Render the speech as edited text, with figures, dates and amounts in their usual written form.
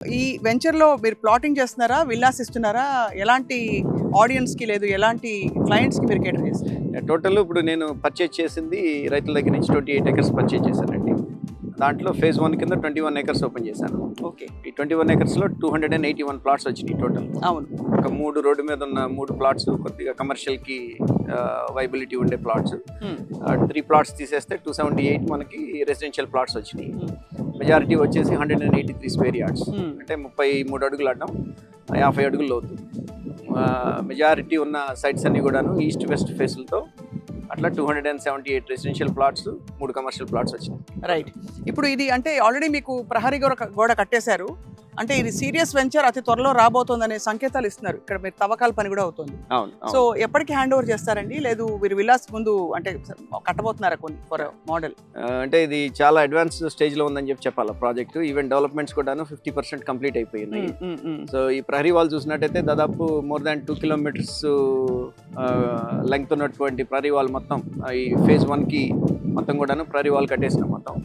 ఈ వెంచర్‌లో మీరు ప్లాటింగ్ చేస్తున్నారా? విల్లాస్ ఇస్తున్నారా? ఎలాంటి ఆడియన్స్‌కి లేదు ఎలాంటి క్లయింట్స్‌కి మీరు కేటర్ చేస్తారు? టోటల్ ఇప్పుడు నేను పర్చేజ్ చేసింది రైతుల దగ్గర నుంచి 28 ఎకర్స్ పర్చేజ్ చేశానండి. దాంట్లో ఫేజ్ 1 కింద 21 ఎకర్స్ ఓపెన్ చేశాను. ఓకే. ఈ 21 ఎకర్స్లో 281 ప్లాట్స్ వచ్చినాయి టోటల్. అవును. ఒక 3 రోడ్డు మీద ఉన్న 3 ప్లాట్స్ కొద్దిగా కమర్షియల్కి వైబిలిటీ ఉండే ప్లాట్స్. 3 ప్లాట్స్ తీసేస్తే 278 మనకి రెసిడెన్షియల్ ప్లాట్స్ వచ్చినాయి. మెజారిటీ వచ్చేసి 183 స్క్వేర్ యార్డ్స్, అంటే 33 అడుగులు అడ్డం, 50 అడుగులు లోతు. మెజారిటీ ఉన్న సైట్స్ అన్ని కూడాను ఈస్ట్ వెస్ట్ ఫేస్లతో అట్లా 278 రెసిడెన్షియల్ ప్లాట్స్, 3 కమర్షియల్ ప్లాట్స్ వచ్చినాయి. రైట్. ఇప్పుడు ఇది అంటే ఆల్రెడీ మీకు ప్రహరీ గోడ కట్టేశారు. అంటే ఇది సీరియస్ వెంచర్ అతి త్వరలో రాబోతోందనే సంకేతాలు ఇస్తున్నారు. ఇక్కడ మీరు తవ్వకాల పని కూడా అవుతుంది. అవును. సో ఎప్పటికి హ్యాండ్ ఓవర్ చేస్తారండి? లేదు మీరు విల్లాస్ ముందు అంటే కట్టబోతున్నారా కొన్ని ఫర్ మోడల్? అంటే ఇది చాలా అడ్వాన్స్ స్టేజ్లో ఉందని చెప్పాలి ప్రాజెక్ట్. ఈవెన్ డెవలప్మెంట్స్ కూడాను 50% కంప్లీట్ అయిపోయినాయి. సో ఈ ప్రహరీ వాల్ చూసినట్టయితే దాదాపు మోర్ దాన్ 2 కిలోమీటర్స్ లెంగ్త్ ఉన్నటువంటి ప్రహరీ వాల్ మొత్తం ఈ ఫేజ్ 1కి మొత్తం కూడాను ప్రహరీ వాల్ కట్టేసినాం మొత్తం.